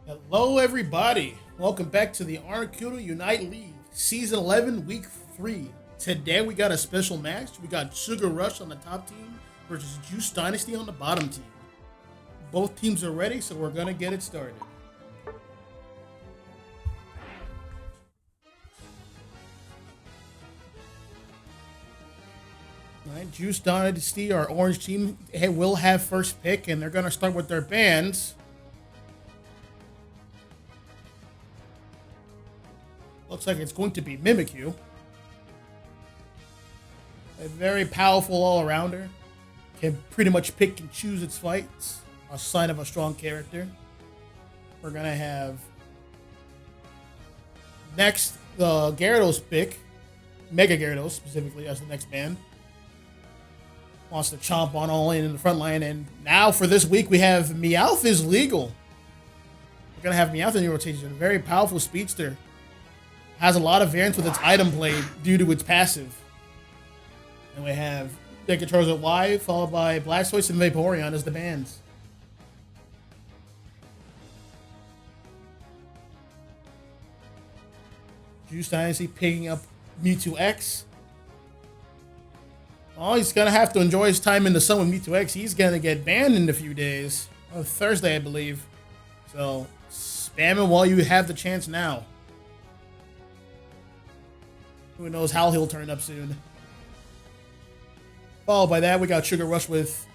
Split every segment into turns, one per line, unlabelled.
Hello, everybody. Welcome back to the Articuno Unite League, Season 11, Week 3. Today, we got a special match. We got Sugar Rush on the top team versus Juice Dynasty on the bottom team. Both teams are ready, so we're going to get it started. All right, Juice Dynasty, our orange team, will have first pick, and they're going to start with their bands. Looks like it's going to be Mimikyu. A very powerful all-arounder. Can pretty much pick and choose its fights. A sign of a strong character. We're going to have next the Gyarados pick. Mega Gyarados specifically as the next band. Wants to chomp on all in the front line. And now for this week we have Meowth is legal. We're going to have Meowth in the rotation. A very powerful speedster. Has a lot of variance with its item play due to its passive. And we have Deca Charizard Y, followed by Blastoise and Vaporeon as the bands. Juice Dynasty picking up Mewtwo X. Oh, he's going to have to enjoy his time in the sun with Mewtwo X. He's going to get banned in a few days. Thursday, I believe. So, spam him while you have the chance now. Who knows how he'll turn up soon. Followed by that, we got Sugar Rush with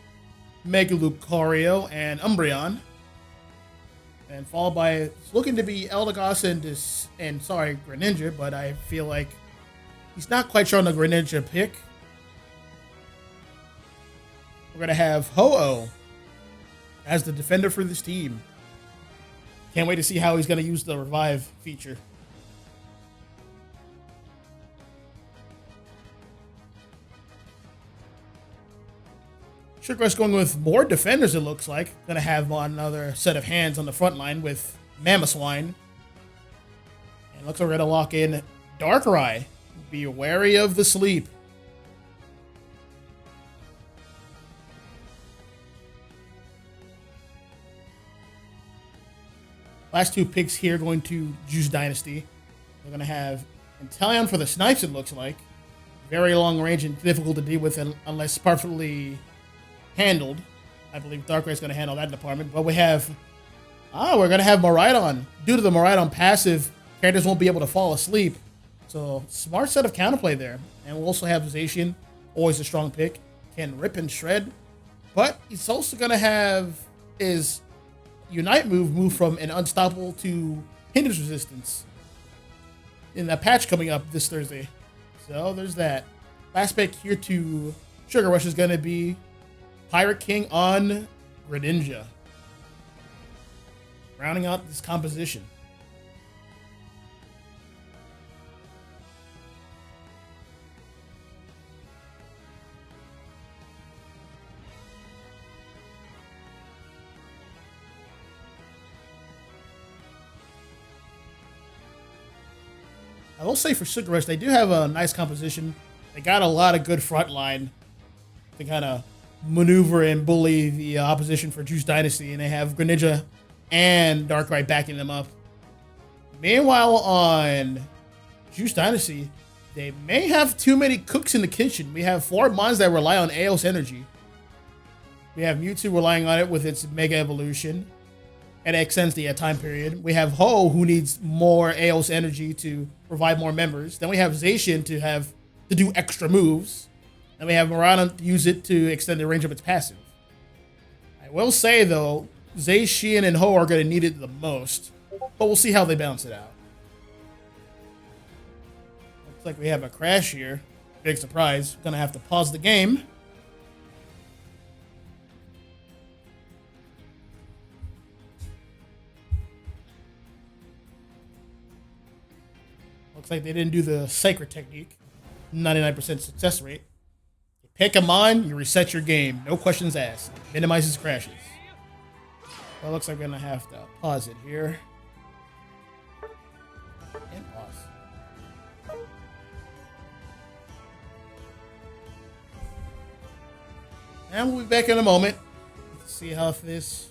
Mega Lucario and Umbreon. And followed by, it's looking to be Eldegoss and Greninja, but I feel like he's not quite sure on the Greninja pick. We're going to have Ho-Oh as the defender for this team. Can't wait to see how he's going to use the revive feature. Sugar Rush going with more defenders, it looks like. Going to have another set of hands on the front line with Mamoswine. And looks like we're going to lock in Darkrai. Be wary of the sleep. Last two picks here going to Juice Dynasty. We're going to have Inteleon for the Snipes, it looks like. Very long range and difficult to deal with unless perfectly handled. I believe Darkrai's going to handle that department. But we have... we're going to have Miraidon. Due to the Miraidon passive, characters won't be able to fall asleep. So, smart set of counterplay there. And we'll also have Zacian. Always a strong pick. Can rip and shred. But he's also going to have his Unite move from an unstoppable to hindrance resistance in that patch coming up this Thursday. So, there's that. Last pick here to Sugar Rush is going to be Pirate King on Greninja. Rounding out this composition. I will say for Sugar Rush, they do have a nice composition. They got a lot of good front line to kind of maneuver and bully the opposition for Juice Dynasty, and they have Greninja and Darkrai backing them up. Meanwhile, on Juice Dynasty, they may have too many cooks in the kitchen. We have 4 mons that rely on Eos energy. We have Mewtwo relying on it with its Mega Evolution, and it extends the time period. We have Ho, who needs more Eos energy to provide more members. Then we have Zacian to do extra moves. And we have Miraidon to use it to extend the range of its passive. I will say, though, Zacian and Ho are going to need it the most. But we'll see how they balance it out. Looks like we have a crash here. Big surprise. Going to have to pause the game. Looks like they didn't do the Sacred Technique. 99% success rate. Pick a mon, you reset your game. No questions asked. Minimizes crashes. Well, looks like we're going to have to pause it here. And pause. And we'll be back in a moment. Let's see how this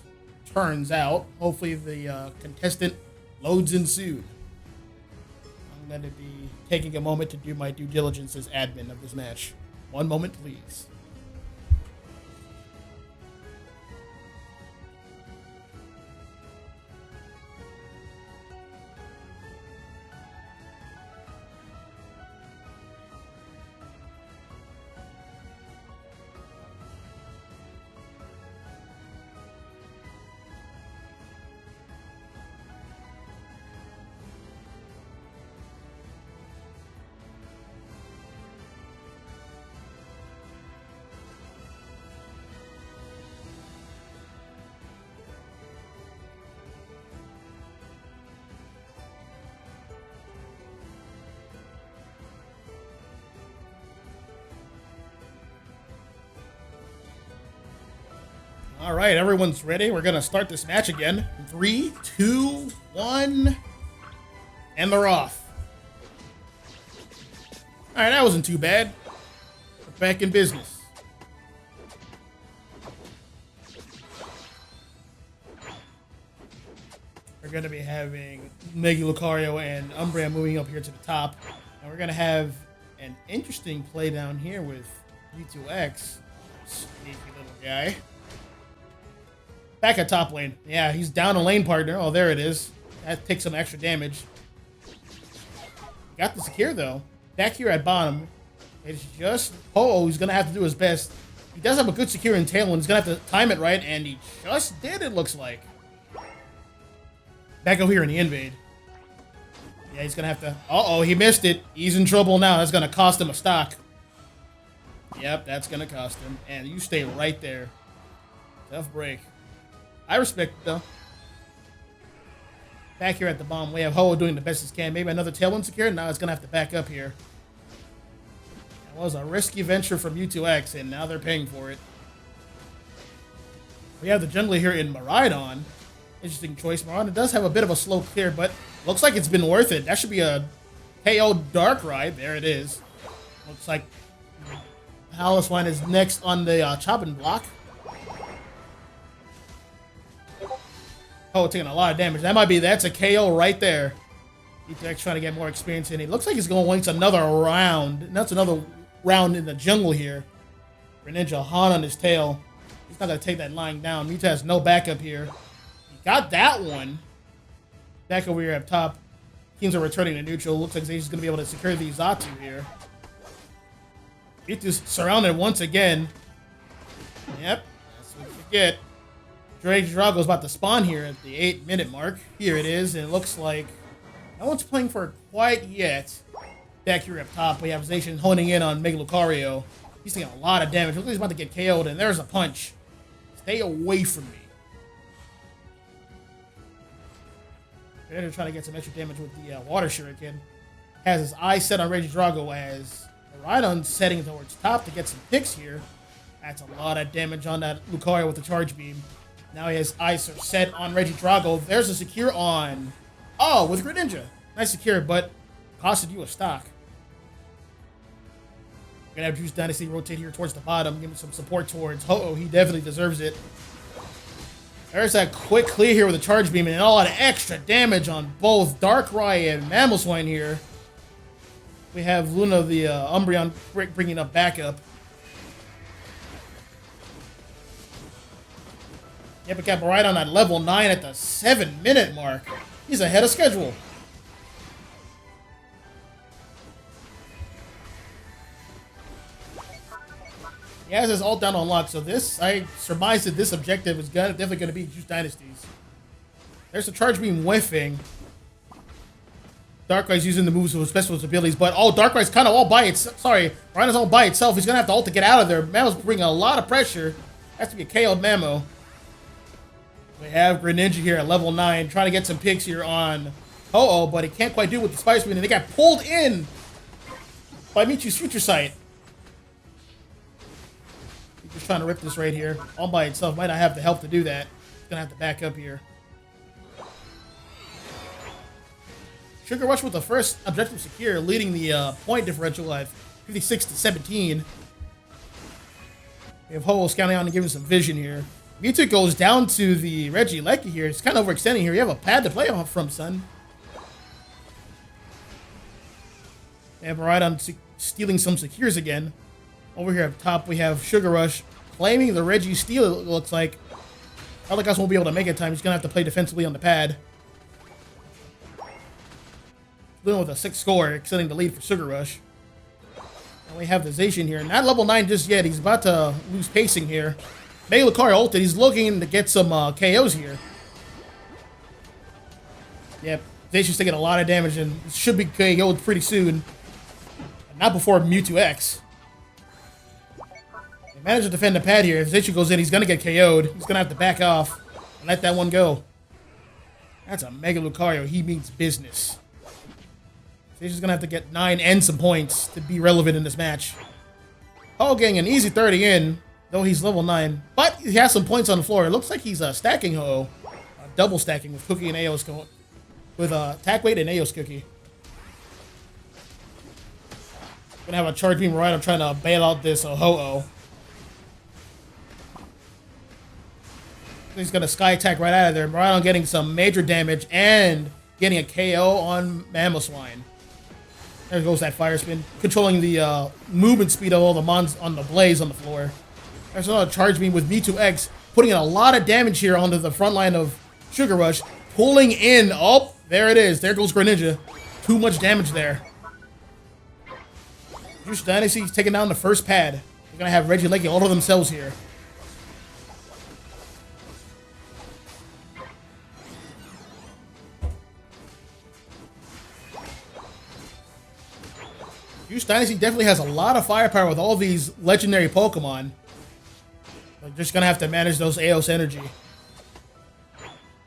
turns out. Hopefully the contestant loads in soon. I'm going to be taking a moment to do my due diligence as admin of this match. One moment, please. All right, everyone's ready. We're going to start this match again. 3, 2, 1, and they're off. All right, that wasn't too bad. We're back in business. We're going to be having Mega Lucario and Umbreon moving up here to the top. And we're going to have an interesting play down here with U2X. Sneaky little guy. Back at top lane. Yeah, he's down a lane partner. Oh, there it is. That takes some extra damage. Got the secure, though. Back here at bottom. It's just... Oh, he's going to have to do his best. He does have a good secure in tailwind. He's going to have to time it right, and he just did, it looks like. Back over here in the invade. Yeah, he's going to have to... Uh-oh, he missed it. He's in trouble now. That's going to cost him a stock. Yep, that's going to cost him. And you stay right there. Tough break. I respect it, though. Back here at the bottom, we have Ho doing the best he can. Maybe another tailwind secure. Now it's going to have to back up here. That was a risky venture from U2X, and now they're paying for it. We have the jungler here in Miraidon. Interesting choice. Miraidon does have a bit of a slow clear, but looks like it's been worth it. That should be a KO Darkrai. There it is. Looks like Paliswine is next on the chopping block. Oh, taking a lot of damage. That's a KO right there. U2X trying to get more experience in. It looks like he's going to waste another round. That's another round in the jungle here. Greninja Han on his tail. He's not going to take that lying down. Mewtwo has no backup here. He got that one. Back over here up top. Teams are returning to neutral. Looks like he's going to be able to secure the Xatu here. Mewtwo's surrounded once again. Yep, that's what you get. Drake Drago's about to spawn here at the 8-minute mark. Here it is, and it looks like no one's playing for it quite yet. Back here up top, we have Zacian honing in on Mega Lucario. He's taking a lot of damage. Looks like he's about to get KO'd, and there's a punch. Stay away from me. They're trying to get some extra damage with the Water Shuriken. Has his eyes set on Regidrago as Miraidon's setting towards top to get some picks here. That's a lot of damage on that Lucario with the Charge Beam. Now his eyes are set on Regidrago. There's a secure on... Oh, with Greninja. Nice secure, but costed you a stock. We're going to have Juice Dynasty rotate here towards the bottom. Give him some support towards Ho-Oh. He definitely deserves it. There's that quick clear here with a Charge Beam and a lot of extra damage on both Darkrai and Mamoswine here. We have Luna, the Umbreon, bringing up backup. Yep, we got Miraidon at level 9 at the 7-minute mark. He's ahead of schedule. He has his ult down on lock, so this, I surmise that this objective is definitely going to be Juice Dynasties. There's a Charge Beam whiffing. Darkrai's using the moves with special abilities, but Darkrai's kind of all by itself. Sorry, Miraidon's all by itself. He's going to have to ult to get out of there. Mamo's bringing a lot of pressure. Has to be a KO'd Mamo. We have Greninja here at level 9, trying to get some picks here on Ho-Oh, but he can't quite do it with the Spice Beam, and they got pulled in by Michu's Future Sight. He's just trying to rip this right here, all by itself. Might not have the help to do that. He's going to have to back up here. Sugar Rush with the first objective secure, leading the point differential at 56 to 17. We have Ho-Oh scouting out and giving some vision here. Mewtwo goes down to the Regieleki here. It's kind of overextending here. You have a pad to play off from, son. And Miraidon stealing some secures again. Over here up top, we have Sugar Rush claiming the Reggie steal, it looks like. Articuno won't be able to make it time. He's going to have to play defensively on the pad. Dealing with a 6 score, extending the lead for Sugar Rush. And we have the Zacian here. Not level 9 just yet. He's about to lose pacing here. Mega Lucario ulted. He's looking to get some KOs here. Yep. Zacian's taking a lot of damage and should be KO'd pretty soon. Not before Mewtwo X. They managed to defend the pad here. If Zacian goes in, he's going to get KO'd. He's going to have to back off and let that one go. That's a Mega Lucario. He means business. Zacian's going to have to get 9 and some points to be relevant in this match. Ho getting an easy 30 in, though he's level 9. But he has some points on the floor. It looks like he's stacking Ho. Double stacking with Cookie and Aeos going. With attack weight and Aeos Cookie. Gonna have a charge beam right. I'm trying to bail out this Ho-Oh. He's gonna sky attack right out of there. Miraidon getting some major damage and getting a KO on Mamoswine. There goes that fire spin, controlling the movement speed of all the mons on the blaze on the floor. There's another charge beam with Mewtwo X, putting in a lot of damage here onto the front line of Sugar Rush, pulling in. Oh, there it is. There goes Greninja. Too much damage there. Juice Dynasty taking down the first pad. They're gonna have Regieleki all to themselves here. Juice Dynasty definitely has a lot of firepower with all these legendary Pokemon. They're just gonna have to manage those Aeos energy.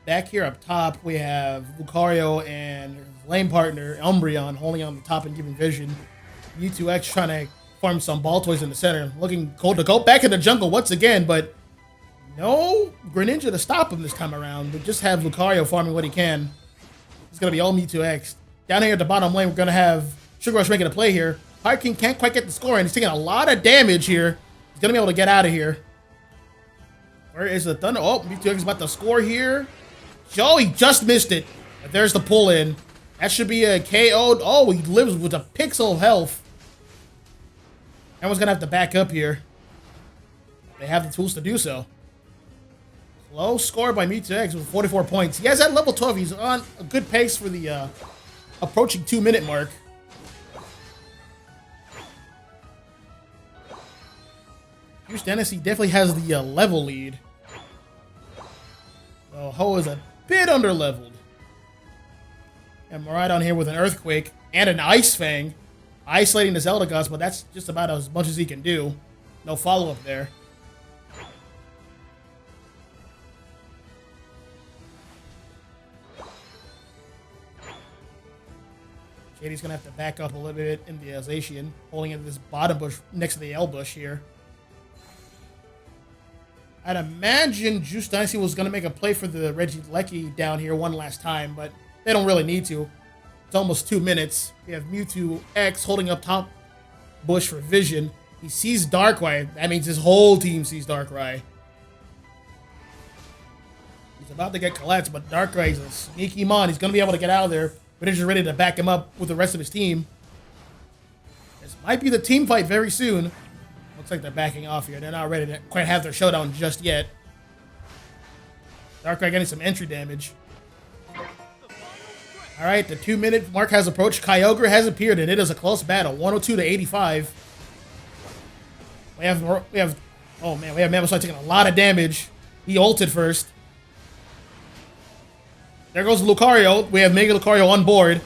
Back here up top, we have Lucario and his lane partner, Umbreon, holding on the top and giving vision. Mewtwo X trying to farm some ball toys in the center. Looking cold to go back in the jungle once again, but no Greninja to stop him this time around. But just have Lucario farming what he can. It's going to be all Mewtwo X. Down here at the bottom lane, we're going to have Sugar Rush making a play here. Pirate King can't quite get the score, and he's taking a lot of damage here. He's going to be able to get out of here. Where is the Thunder? Oh, Mewtwo X is about to score here. Oh, he just missed it. But there's the pull in. That should be a KO. Oh, he lives with a pixel of health. Everyone's going to have to back up here. They have the tools to do so. Close score by Mewtwo X with 44 points. He has at level 12. He's on a good pace for the approaching 2-minute mark. Juice Dynasty definitely has the level lead. So Ho is a bit under-leveled. And Miraidon here with an Earthquake and an Ice Fang. Isolating the Eldegoss, but that's just about as much as he can do. No follow-up there. Shady's going to have to back up a little bit in the Zacian, holding into this bottom bush next to the L bush here. I'd imagine Juice Dynasty was going to make a play for the Regieleki down here one last time, but they don't really need to. It's almost 2 minutes. We have Mewtwo X holding up top bush for vision. He sees Darkrai. That means his whole team sees Darkrai. He's about to get collapsed, but Darkrai's a sneaky mon. He's going to be able to get out of there, but he's just ready to back him up with the rest of his team. This might be the team fight very soon. Looks like they're backing off here. They're not ready to quite have their showdown just yet. Darkrai getting some entry damage. All right, the 2-minute mark has approached. Kyogre has appeared, and it is a close battle, 102 to 85. We have Mamoswine taking a lot of damage. He ulted first. There goes Lucario. We have Mega Lucario on board.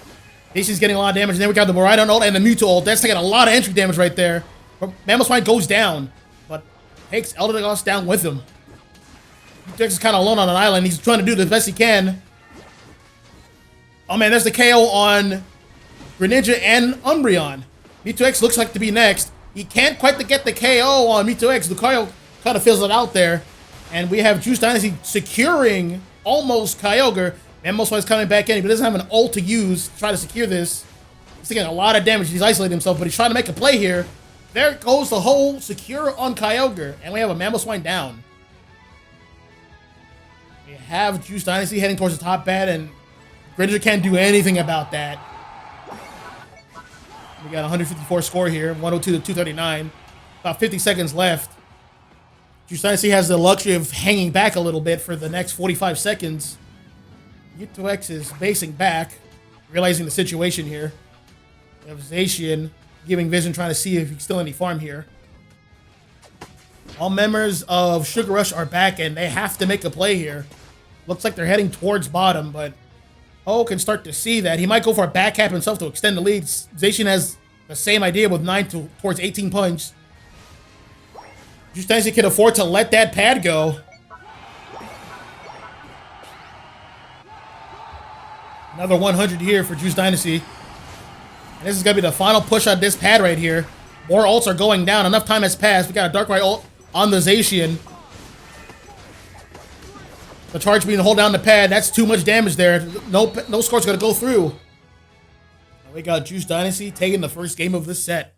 Zacian's getting a lot of damage. And then we got the Miraidon ult and the Mewtwo ult. That's taking a lot of entry damage right there. Mamoswine goes down, but takes Eldegoss down with him. Mewtwo X is kind of alone on an island. He's trying to do the best he can. Oh man, there's the KO on Greninja and Umbreon. Mewtwo X looks like to be next. He can't quite get the KO on Mewtwo X. Lucario kind of fills it out there. And we have Juice Dynasty securing almost Kyogre. Mamoswine's coming back in. He doesn't have an ult to use to try to secure this. He's taking a lot of damage. He's isolating himself, but he's trying to make a play here. There goes the whole secure on Kyogre. And we have a Mamoswine down. We have Juice Dynasty heading towards the top bed, and Gringer can't do anything about that. We got 154 score here, 102 to 239. About 50 seconds left. Juice Dynasty has the luxury of hanging back a little bit for the next 45 seconds. U2X is basing back, realizing the situation here. We have Zacian giving vision, trying to see if he's still any farm here. All members of Sugar Rush are back, and they have to make a play here. Looks like they're heading towards bottom, but Ho can start to see that. He might go for a back cap himself to extend the lead. Zacian has the same idea with 9 towards 18 punch. Juice Dynasty can afford to let that pad go. Another 100 here for Juice Dynasty. And this is going to be the final push on this pad right here. More ults are going down. Enough time has passed. We got a Darkrai ult on the Zacian. The charge being to hold down the pad. That's too much damage there. No score's going to go through. And we got Juice Dynasty taking the first game of this set.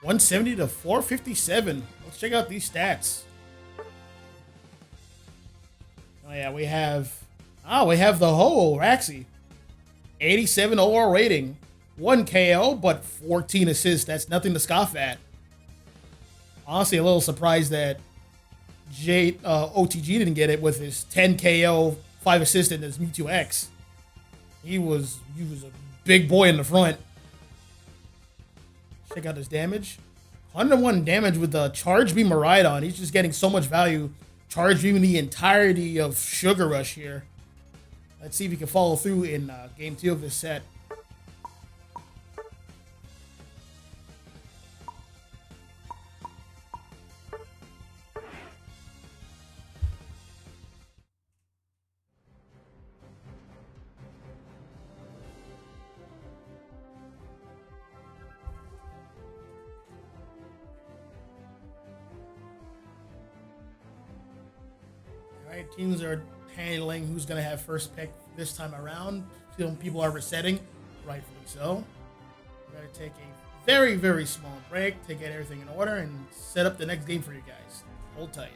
$170 to $457. Let's check out these stats. Oh yeah, we have the Ho Raxi. 87 OR rating. 1 KO, but 14 assists. That's nothing to scoff at. Honestly, a little surprised that OTG didn't get it with his 10 KO, 5 assists, and his Mewtwo X. He was a big boy in the front. Check out his damage. 101 damage with the Charge Beam Miraidon. He's just getting so much value. Charge Beaming the entirety of Sugar Rush here. Let's see if he can follow through in game 2 of this set. Alright, teams are handling who's going to have first pick this time around. People are resetting, rightfully so. We're going to take a very, very small break to get everything in order and set up the next game for you guys. Hold tight.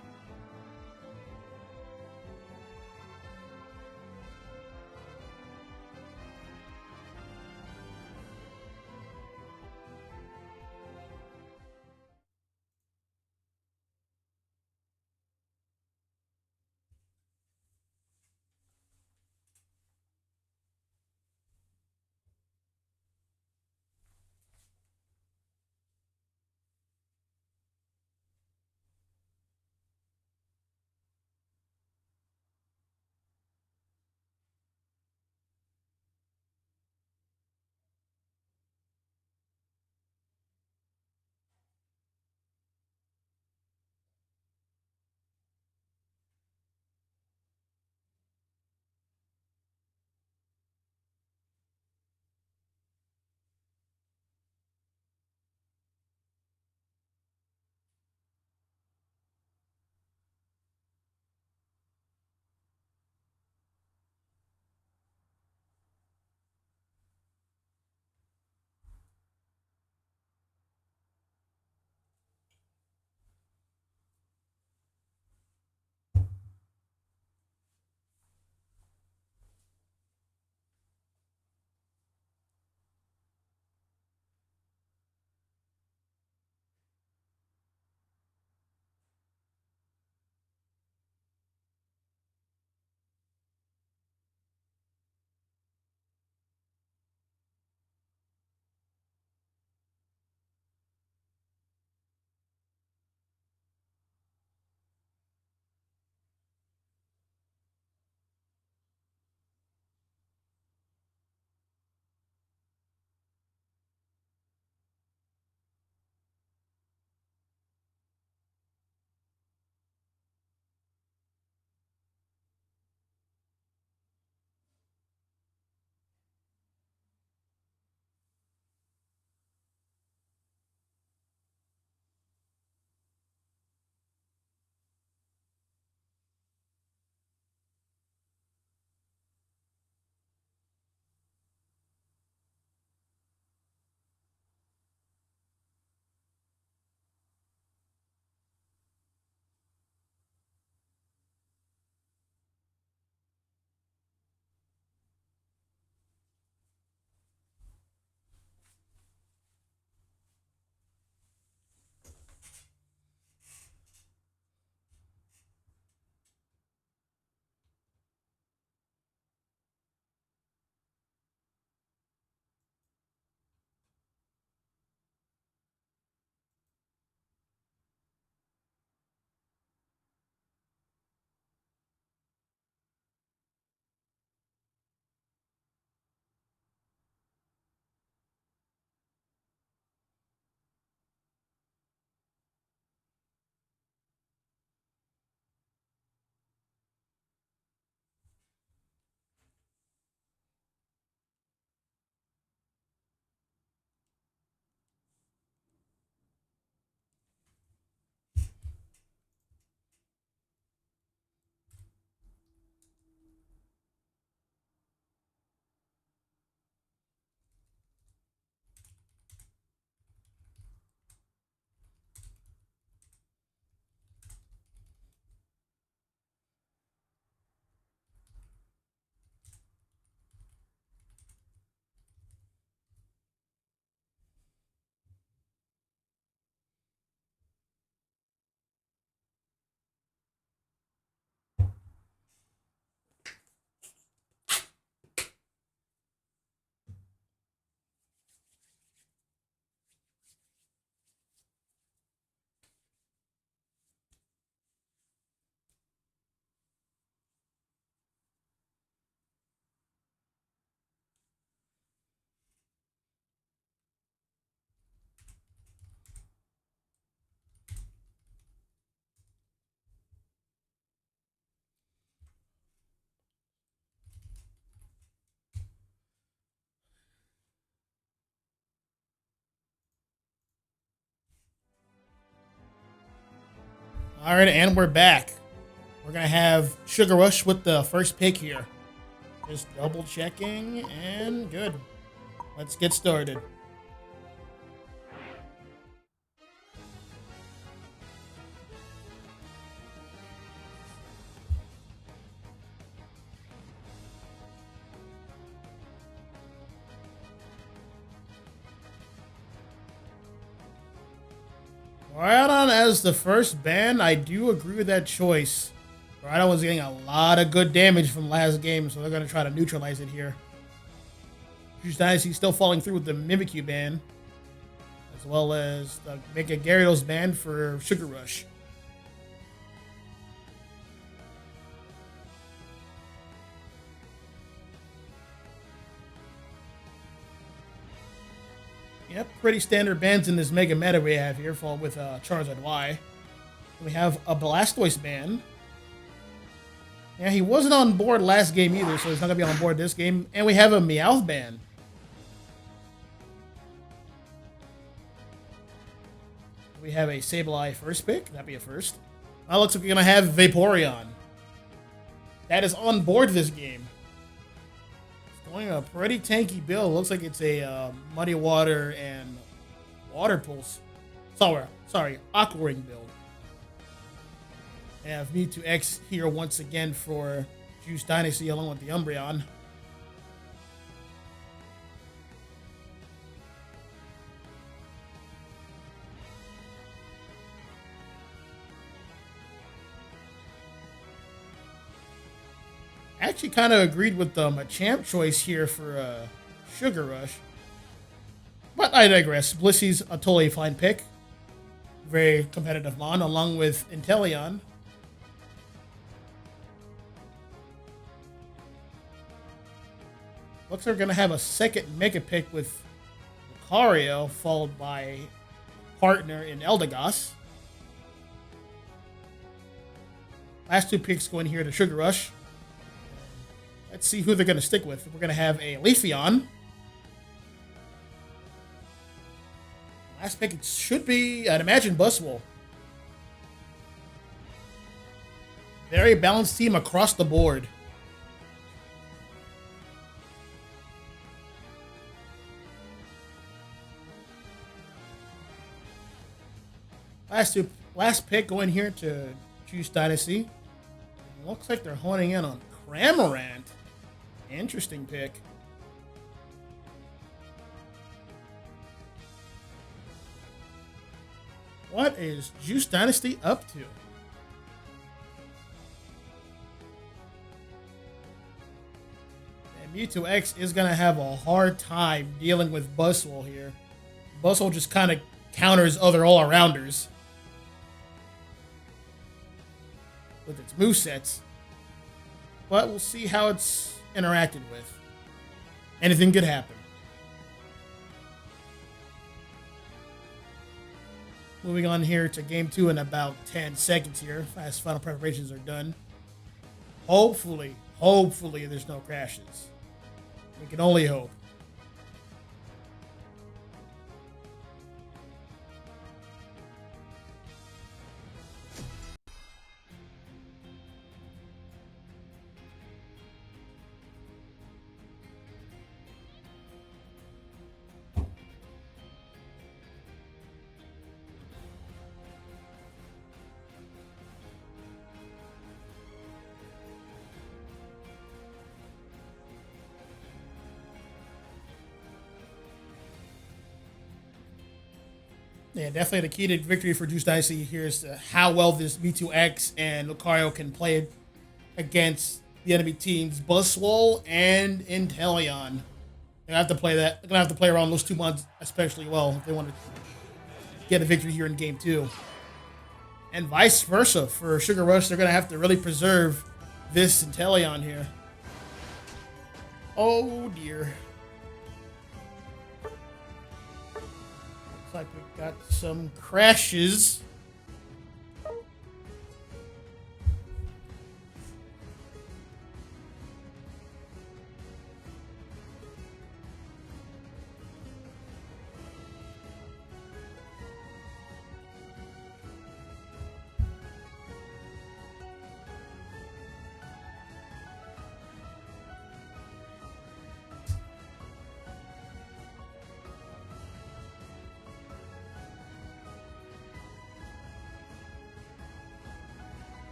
All right, and we're back. We're going to have Sugar Rush with the first pick here. Just double checking and good. Let's get started. Rhydon as the first ban, I do agree with that choice. Rhydon was getting a lot of good damage from last game, so they're going to try to neutralize it here. Juice Dynasty still falling through with the Mimikyu ban, as well as the Mega Gyarados ban for Sugar Rush. Yep, pretty standard bans in this Mega Meta we have here, followed with Charizard Y. We have a Blastoise ban. Yeah, he wasn't on board last game either, so he's not going to be on board this game. And we have a Meowth ban. We have a Sableye first pick. That'd be a first. Now looks like we're going to have Vaporeon. That is on board this game. Going a pretty tanky build. Looks like it's a Muddy Water and Water Pulse. Sorry, Aqua Ring build. I have Mewtwo X here once again for Juice Dynasty along with the Umbreon. Actually kind of agreed with a champ choice here for Sugar Rush. But I digress. Blissey's a totally fine pick. Very competitive mon, along with Inteleon. Looks like we're going to have a second Mega pick with Lucario, followed by partner in Eldegoss. Last two picks going here to Sugar Rush. Let's see who they're going to stick with. We're going to have a Leafeon. Last pick should be, I'd imagine, Buzzwole. Very balanced team across the board. Last pick going here to Juice Dynasty. Looks like they're honing in on Cramorant. Interesting pick. What is Juice Dynasty up to? And Mewtwo X is going to have a hard time dealing with Buzzwole here. Buzzwole just kind of counters other all-arounders with its movesets. But we'll see how it's interacted with. Anything could happen. Moving on here to game 2 in about 10 seconds here, as final preparations are done. Hopefully there's no crashes. We can only hope. Yeah, definitely the key to victory for Juice Dynasty here is how well this Mewtwo X and Lucario can play against the enemy teams, Buzzwole and Inteleon. They're gonna have to play that. They're gonna have to play around those two mods especially well if they want to get a victory here in game 2. And vice versa for Sugar Rush, they're gonna have to really preserve this Inteleon here. Oh dear. Looks like we've got some crashes.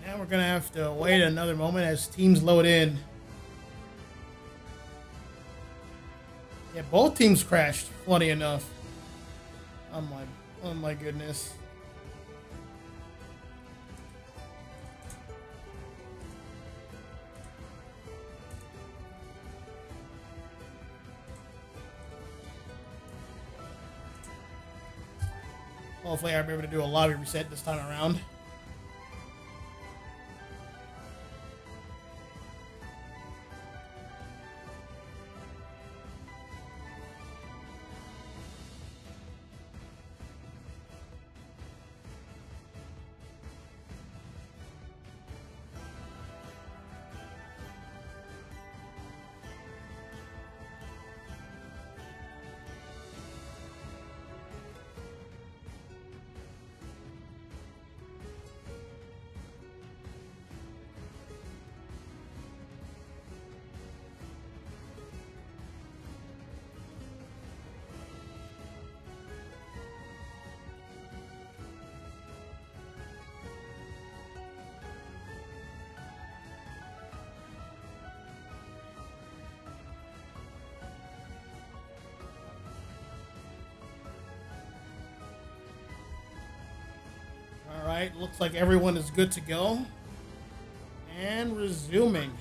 And we're going to have to wait another moment as teams load in. Yeah, both teams crashed, funny enough. Oh my goodness. Hopefully I'll be able to do a lobby reset this time around. Alright, looks like everyone is good to go. And resuming.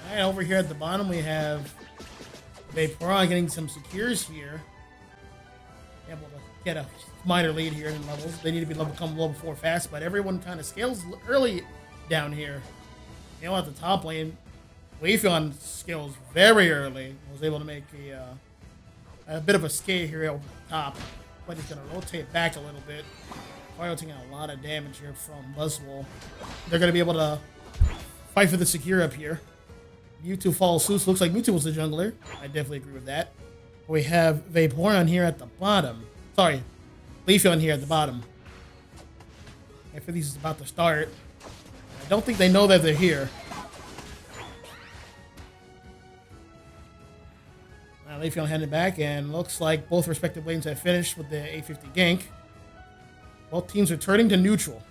Alright, over here at the bottom we have Vaporon getting some secures here. Able to get a minor lead here in levels. They need to become level 4 fast, but everyone kind of scales early down here. You know, at the top lane, Leafeon scales very early. Was able to make a bit of a scare here at the top, but he's going to rotate back a little bit. Mario taking a lot of damage here from Buzzwole. They're going to be able to fight for the secure up here. Mewtwo follows suit. Looks like Mewtwo was the jungler. I definitely agree with that. We have Vaporeon here at the bottom. Sorry, Leafeon here at the bottom. After these is about to start. I don't think they know that they're here. Now Leafeon heading back, and looks like both respective lanes have finished with the 850 gank. Both teams are turning to neutral.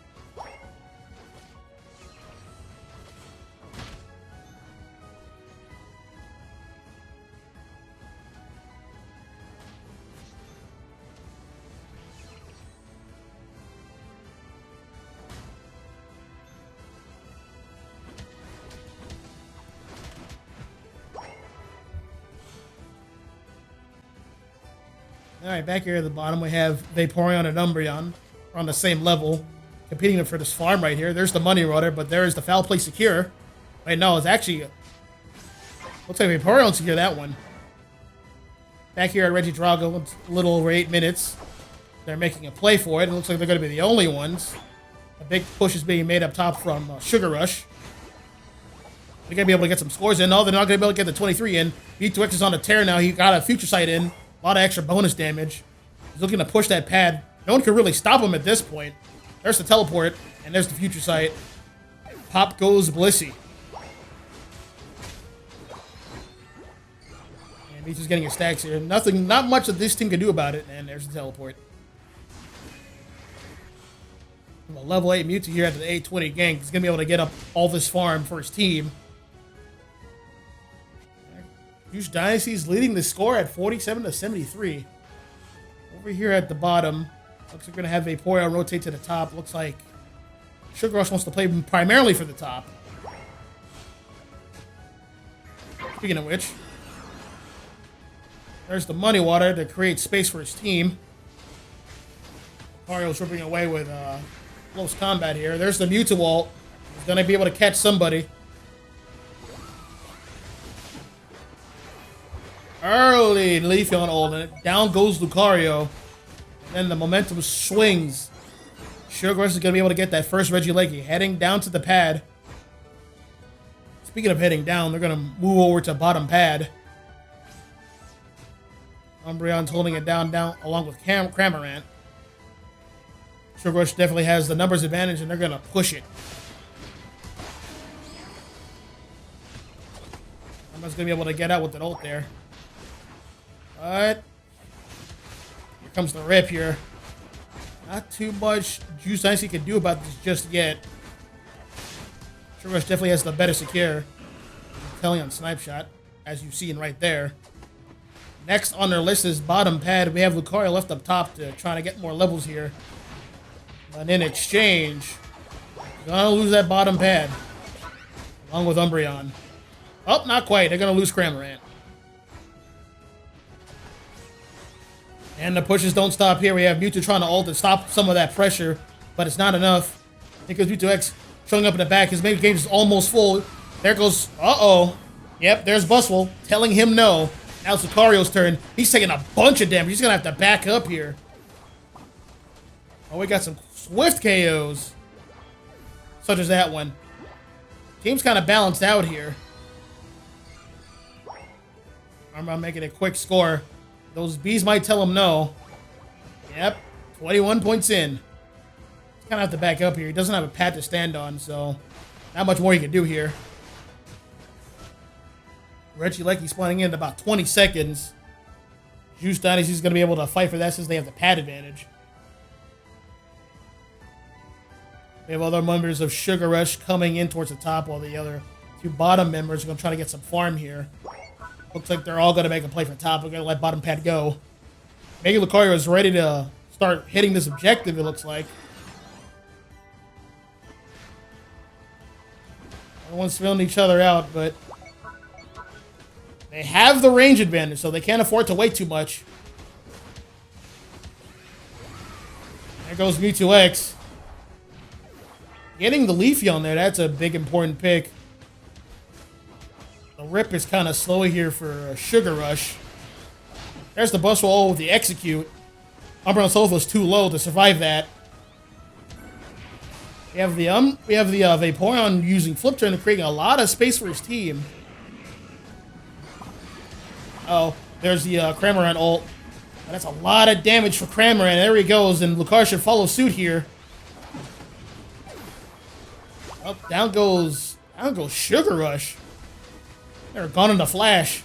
Alright, back here at the bottom we have Vaporeon and Umbreon on the same level, competing for this farm right here. There's the Money Rotor, but there's the Foul Play Secure. Wait, no, it's actually... looks like Vaporeon secure that one. Back here at Regidrago, it's a little over 8 minutes. They're making a play for it. It looks like they're going to be the only ones. A big push is being made up top from Sugar Rush. They're going to be able to get some scores in. No, they're not going to be able to get the 23 in. V2X is on a tear now. He got a Future Sight in. A lot of extra bonus damage. He's looking to push that pad. No one can really stop him at this point. There's the teleport, and there's the Future Sight. Pop goes Blissey. And he's just getting his stacks here. Not much that this team can do about it. And there's the teleport. From a level 8 Mewtwo here at the 820 gank. He's going to be able to get up all this farm for his team. Juice Dynasty's leading the score at 47-73. Over here at the bottom, looks like we're going to have Vaporeon rotate to the top. Looks like Sugar Rush wants to play primarily for the top. Speaking of which, there's the Money Water to create space for his team. Mario's ripping away with close combat here. There's the Mewtwo ult. He's going to be able to catch somebody. Early Leafeon ult, and down goes Lucario. And then the momentum swings. Sugar Rush is going to be able to get that first Regieleki. Heading down to the pad. Speaking of heading down, they're going to move over to bottom pad. Umbreon's holding it down along with Cramorant. Sugar Rush definitely has the numbers advantage, and they're going to push it. Umbreon's going to be able to get out with an ult there. But here comes the rip here. Not too much Juice Dynasty can do about this just yet. Sugar Rush definitely has the better secure. Telling on Snipe Shot, as you've seen right there. Next on their list is bottom pad. We have Lucario left up top to try to get more levels here. But in exchange, gonna lose that bottom pad. Along with Umbreon. Oh, not quite. They're gonna lose Cramorant. And the pushes don't stop here. We have Mewtwo trying to ult to stop some of that pressure, but it's not enough. Because Mewtwo X showing up in the back. His main game is almost full. There goes... Uh-oh. Yep, there's Buswell telling him no. Now it's Lucario's turn. He's taking a bunch of damage. He's going to have to back up here. Oh, we got some swift KOs. Such as that one. Team's kind of balanced out here. I'm making a quick score. Those bees might tell him no. Yep, 21 points in. He's kind of have to back up here. He doesn't have a pad to stand on, so not much more he can do here. Regieleki spawning in about 20 seconds. Juice Dynasty is going to be able to fight for that since they have the pad advantage. We have other members of Sugar Rush coming in towards the top while the other two bottom members are going to try to get some farm here. Looks like they're all going to make a play for top. We're going to let bottom pad go. Mega Lucario is ready to start hitting this objective, it looks like. Everyone's filling each other out, but they have the range advantage, so they can't afford to wait too much. There goes Mewtwo X. Getting the Leafy on there, that's a big important pick. The rip is kind of slow here for Sugar Rush. There's the Buswell with the execute. Umbreon's health was too low to survive that. We have the Vaporeon using Flip Turn and creating a lot of space for his team. Oh, there's the Cramorant ult. That's a lot of damage for Cramorant. There he goes, and Lucario should follow suit here. Oh, down goes Sugar Rush. They're gone in a flash.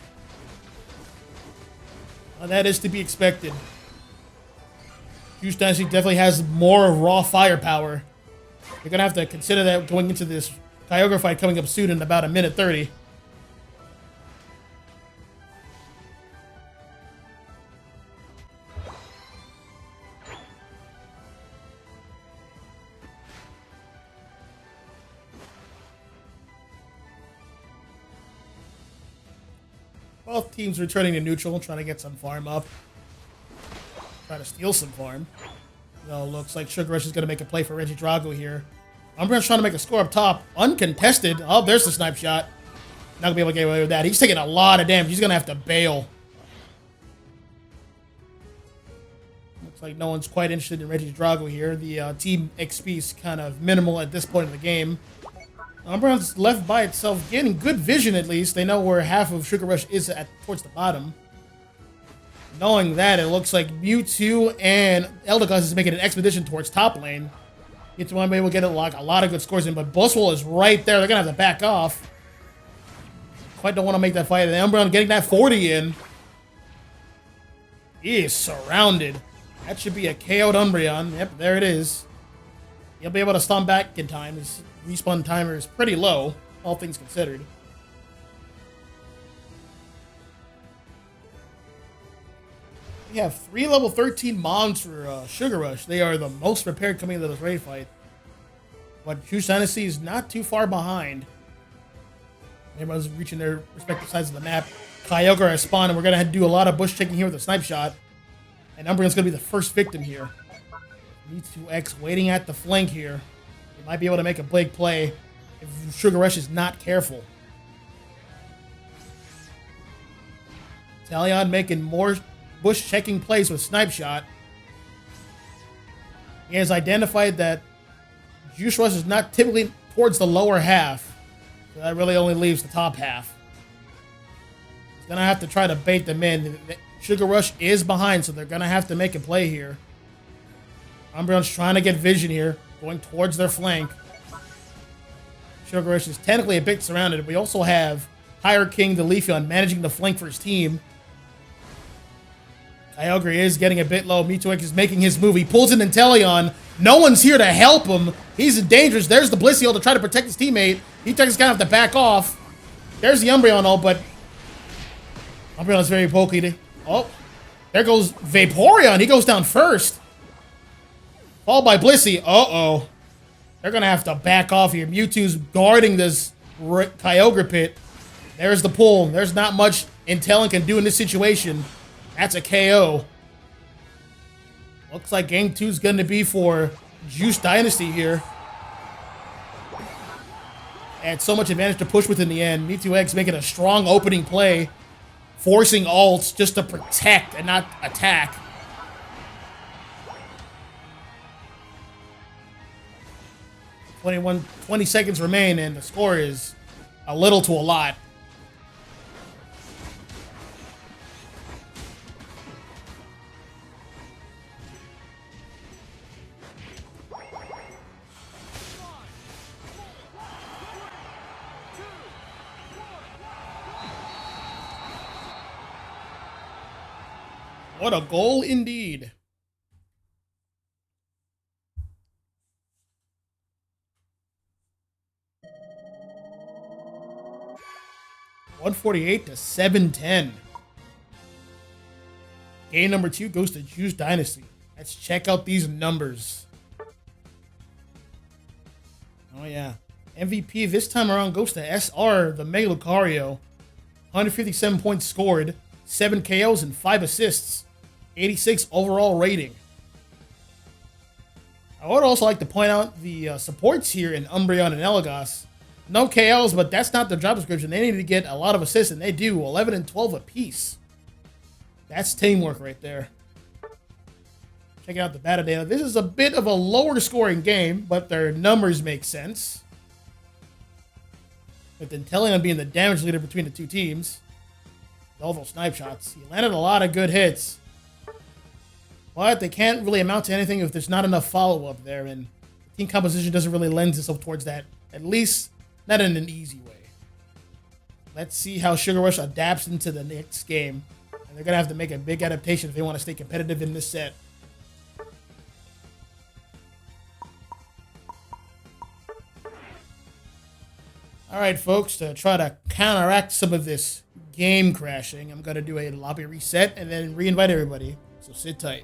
Well, that is to be expected. Juice Dynasty definitely has more raw firepower. You're going to have to consider that going into this Kyogre fight coming up soon in about a minute 30. Both teams returning to neutral, trying to get some farm up. Trying to steal some farm. So looks like Sugar Rush is going to make a play for Regidrago here. Umbreon's trying to make a score up top. Uncontested. Oh, there's the snipe shot. Not going to be able to get away with that. He's taking a lot of damage. He's going to have to bail. Looks like no one's quite interested in Regidrago here. The team XP is kind of minimal at this point in the game. Umbreon's left by itself, getting good vision at least. They know where half of Sugar Rush is towards the bottom. Knowing that, it looks like Mewtwo and Eldegoss is making an expedition towards top lane. Mewtwo might be able to get a lot of good scores in, but Buswell is right there. They're going to have to back off. Quite don't want to make that fight. And Umbreon getting that 40 in. He is surrounded. That should be a KO'd Umbreon. Yep, there it is. He'll be able to stomp back in time. His respawn timer is pretty low, all things considered. We have 3 level 13 Mons for Sugar Rush. They are the most prepared coming into this raid fight. But Juice Dynasty is not too far behind. Everyone's reaching their respective sides of the map. Kyogre has spawned, and we're going to do a lot of bush checking here with a snipe shot. And Umbreon's going to be the first victim here. Mewtwo X waiting at the flank here. He might be able to make a big play if Sugar Rush is not careful. Talion making more bush checking plays with Snipe Shot. He has identified that Juice Rush is not typically towards the lower half. So that really only leaves the top half. He's going to have to try to bait them in. Sugar Rush is behind, so they're going to have to make a play here. Umbreon's trying to get vision here, going towards their flank. Sugar Rush is technically a bit surrounded. We also have Higher King the Leafeon managing the flank for his team. Kyogre is getting a bit low. Mewtwo is making his move. He pulls in Inteleon. No one's here to help him. He's dangerous. There's the Blissey to try to protect his teammate. Heatran's gonna have to back off. There's the Umbreon but Umbreon is very pokey. Oh, there goes Vaporeon. He goes down first. Followed by Blissey. Uh-oh. They're gonna have to back off here. Mewtwo's guarding this Kyogre pit. There's the pull. There's not much Inteleon can do in this situation. That's a KO. Looks like game 2 is going to be for Juice Dynasty here. Had so much advantage to push with in the end. Mewtwo making a strong opening play, forcing ults just to protect and not attack. .20 seconds remain, and the score is a little to a lot. What a goal indeed. $148 to $710. Game number 2 goes to Juice Dynasty. Let's check out these numbers. Oh yeah. MVP this time around goes to SR, the Mega Lucario. 157 points scored, 7 KOs and 5 assists. 86 overall rating. I would also like to point out the supports here in Umbreon and Elagos. No KOs, but that's not their job description. They need to get a lot of assists, and they do. 11 and 12 apiece. That's teamwork right there. Checking out the battle data. This is a bit of a lower scoring game, but their numbers make sense. With Inteleon being the damage leader between the two teams. All those snipe shots. He landed a lot of good hits. But they can't really amount to anything if there's not enough follow-up there, and the team composition doesn't really lend itself towards that. At least, not in an easy way. Let's see how Sugar Rush adapts into the next game. And they're going to have to make a big adaptation if they want to stay competitive in this set. Alright, folks, to try to counteract some of this game crashing, I'm going to do a lobby reset and then re-invite everybody. So sit tight.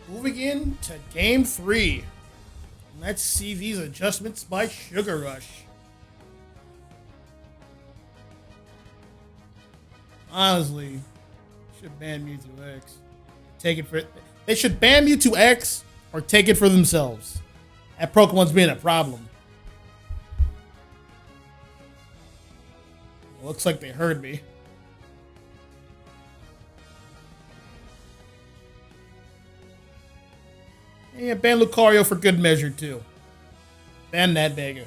Moving in to game 3. Let's see these adjustments by Sugar Rush. Honestly, should ban Mewtwo X. Take it for they should ban Mewtwo X or take it for themselves. That Pokemon's being a problem. Looks like they heard me. Yeah, ban Lucario for good measure too. Ban that Mega.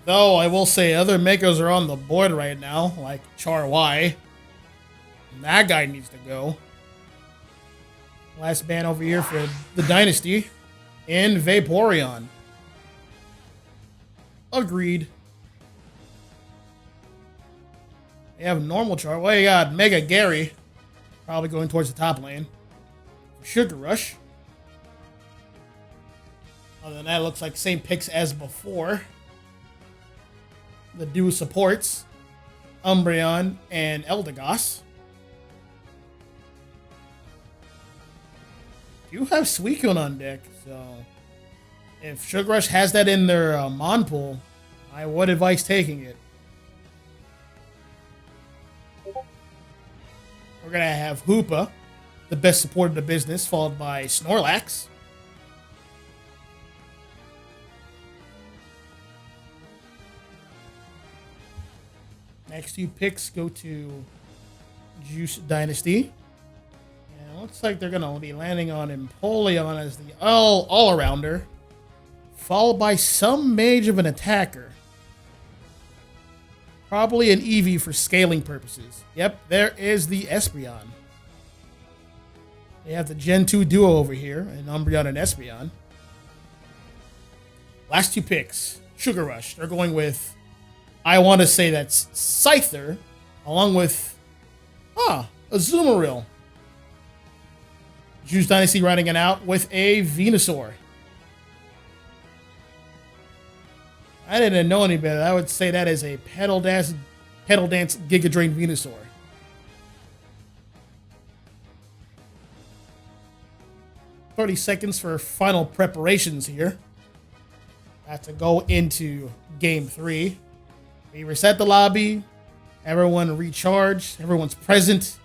Though I will say other Megas are on the board right now, like Char Y. That guy needs to go. Last ban over here for the Dynasty. And Vaporeon. Agreed. They have normal Char. Well, you got Mega Gary. Probably going towards the top lane. Sugar Rush. Other than that, it looks like same picks as before. The duo supports Umbreon and Eldegoss. You have Suicune on deck, so if Sugar Rush has that in their Mon pool, I would advise taking it. We're going to have Hoopa, the best support in the business, followed by Snorlax. Next 2 picks go to Juice Dynasty. And it looks like they're going to be landing on Empoleon as the all-arounder, followed by some mage of an attacker. Probably an Eevee for scaling purposes. Yep, there is the Espeon. They have the Gen 2 duo over here, and Umbreon and Espeon. Last 2 picks, Sugar Rush. They're going with, I want to say that's Scyther, along with, Azumarill. Juice Dynasty riding it out with a Venusaur. I didn't know any better. I would say that is a Pedal Dance Giga Drain Venusaur. "30 seconds for final preparations here. Have to go into game 3. We reset the lobby. Everyone recharged. Everyone's present.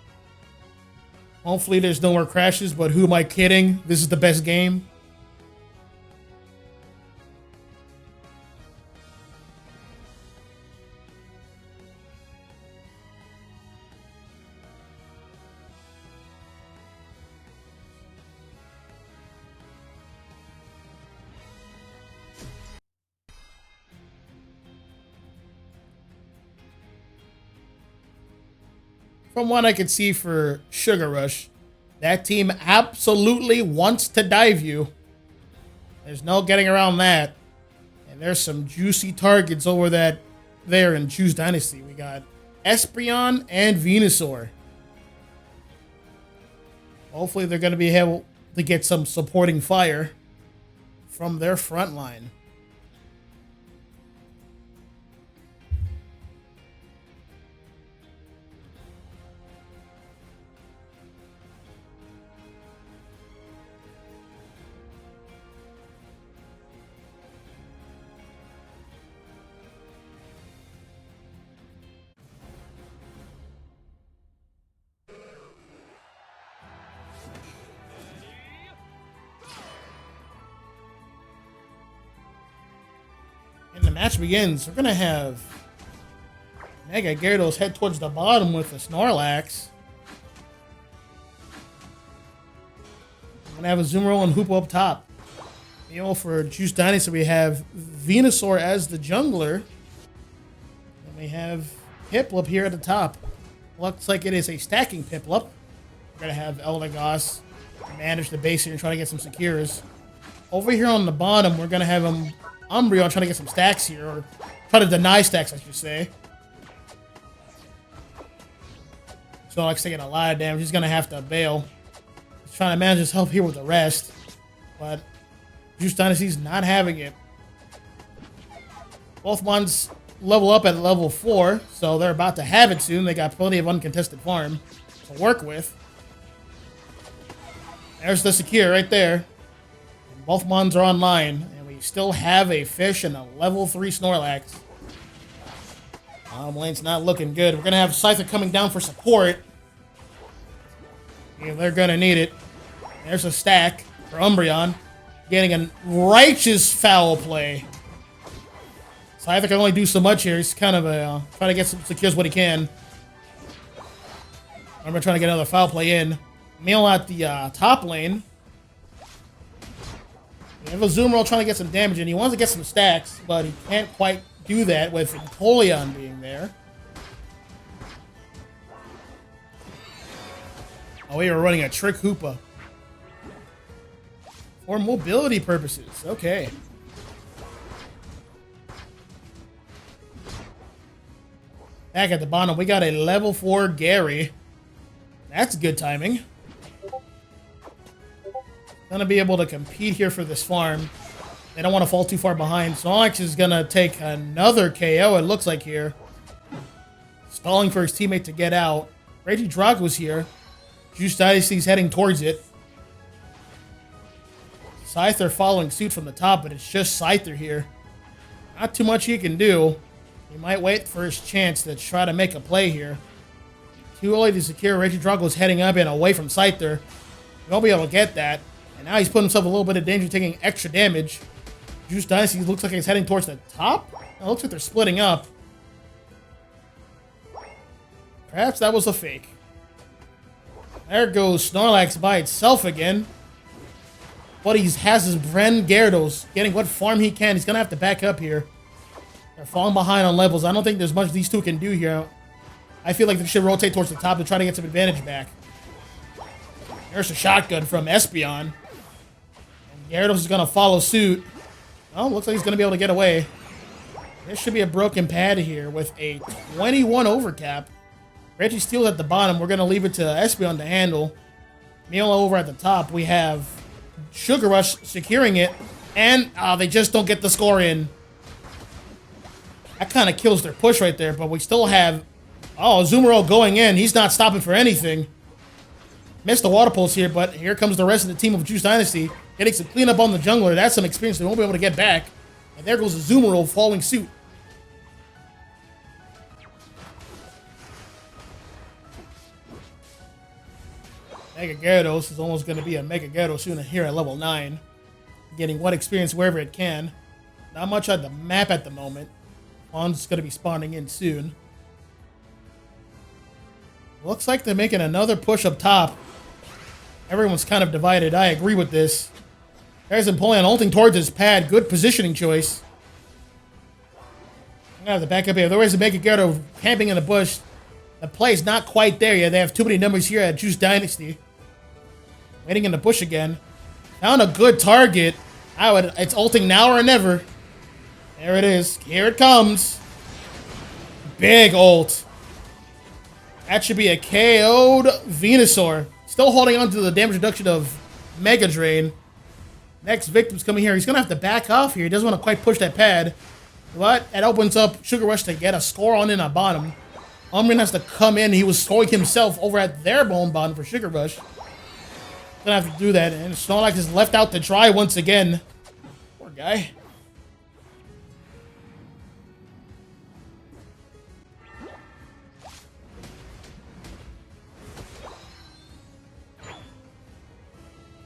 Hopefully there's no more crashes, but who am I kidding? This is the best game. From what I can see for Sugar Rush, that team absolutely wants to dive you. There's no getting around that. And there's some juicy targets over there in Juice Dynasty. We got Espeon and Venusaur. Hopefully they're going to be able to get some supporting fire from their front line. And the match begins. We're going to have Mega Gyarados head towards the bottom with a Snorlax. We're going to have a Azumarill and Hoopa up top. You know, for Juice Dynasty, we have Venusaur as the jungler. And we have Piplup here at the top. Looks like it is a stacking Piplup. We're going to have Eldegoss manage the base here and try to get some secures. Over here on the bottom, we're going to have Umbreon trying to get some stacks here, or try to deny stacks, I should say. So Alex taking a lot of damage. He's going to have to bail. He's trying to manage his health here with the rest. But Juice Dynasty's not having it. Both ones level up at level 4, so they're about to have it soon. They got plenty of uncontested farm to work with. There's the secure right there. And both mons are online. And we still have a fish and a level 3 Snorlax. Bottom lane's not looking good. We're going to have Scyther coming down for support. Yeah, they're going to need it. There's a stack for Umbreon. Getting a righteous foul play. Scyther can only do so much here. He's kind of trying to get some secures what he can. I'm trying to get another foul play in. Meal at the top lane. We have a Zoomer trying to get some damage in. He wants to get some stacks, but he can't quite do that with Napoleon being there. Oh, we were running a Trick Hoopa. For mobility purposes. Okay. Back at the bottom, we got a level 4 Gary. That's good timing. Gonna be able to compete here for this farm. They don't want to fall too far behind. Snorlax is gonna take another KO, it looks like here. Stalling for his teammate to get out. Regidrago's here. Juice Dynasty's heading towards it. Scyther following suit from the top, but it's just Scyther here. Not too much he can do. He might wait for his chance to try to make a play here. Too early to secure. Regidrago's heading up and away from Scyther. He won't be able to get that. And now he's putting himself a little bit of danger, taking extra damage. Juice Dynasty looks like he's heading towards the top. It looks like they're splitting up. Perhaps that was a fake. There goes Snorlax by itself again. But he has his Bren Gyarados getting what farm he can. He's going to have to back up here. They're falling behind on levels. I don't think there's much these two can do here. I feel like they should rotate towards the top to try to get some advantage back. There's a shotgun from Espeon. And Gyarados is going to follow suit. Oh, looks like he's going to be able to get away. There should be a broken pad here with a 21 overcap. Reggie Steele's at the bottom. We're going to leave it to Espeon to handle. Mila over at the top. We have Sugar Rush securing it. And they just don't get the score in. That kind of kills their push right there. But we still have... Oh, Azumarill going in. He's not stopping for anything. Missed the water pulse here, but here comes the rest of the team of Juice Dynasty. Getting some cleanup on the jungler. That's some experience they won't be able to get back. And there goes Azumarill following suit. Mega Gyarados is almost going to be a Mega Gyarados soon here at level 9. Getting what experience wherever it can. Not much on the map at the moment. Fawn's going to be spawning in soon. Looks like they're making another push up top. Everyone's kind of divided. I agree with this. There's Napoleon ulting towards his pad. Good positioning choice. I'm going to have to back up here. Otherwise, the Mega Gyarados camping in the bush. The play's not quite there yet. They have too many numbers here at Juice Dynasty. Waiting in the bush again. Found a good target. It's ulting now or never. There it is. Here it comes. Big ult. That should be a KO'd Venusaur. Still holding on to the damage reduction of Mega Drain. Next victim's coming here. He's going to have to back off here. He doesn't want to quite push that pad. But it opens up Sugar Rush to get a score on in a bottom. Umbreon has to come in. He was scoring himself over at their bone bottom for Sugar Rush. Gonna have to do that. And Snorlax is left out to dry once again. Poor guy.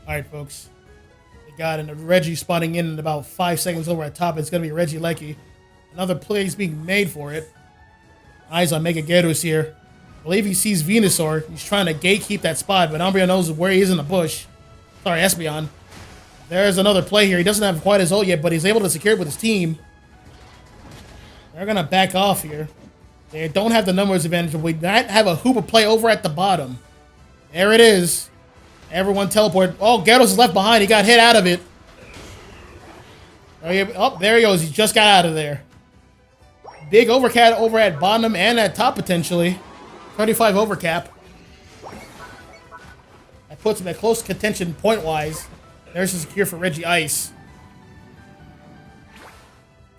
Alright, folks. They got a Reggie spawning in about 5 seconds over at top. It's going to be Reggie Lecky. Another play is being made for it. Eyes on Mega Gyarados here. I believe he sees Venusaur. He's trying to gatekeep that spot, but Umbreon knows where he is in the bush. Sorry, Espeon. There's another play here. He doesn't have quite his ult yet, but he's able to secure it with his team. They're going to back off here. They don't have the numbers advantage, but we might have a Hoopa play over at the bottom. There it is. Everyone teleport. Oh, Gyarados is left behind. He got hit out of it. Oh, there he goes. He just got out of there. Big overcat over at bottom and at top, potentially. 35 overcap. That puts him at close contention point-wise. There's a secure for Reggie Ice.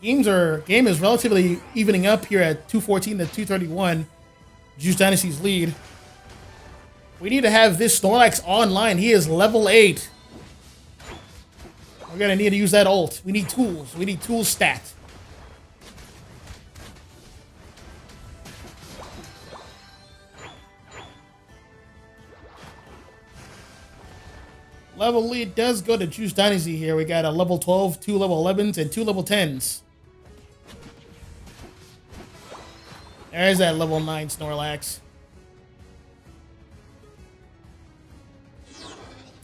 Game is relatively evening up here at 214 to 231. Juice Dynasty's lead. We need to have this Snorlax online. He is level 8. We're gonna need to use that ult. We need tools. We need tool stat. Level lead does go to Juice Dynasty here. We got a level 12, 2 level 11s, and 2 level 10s. There's that level 9 Snorlax.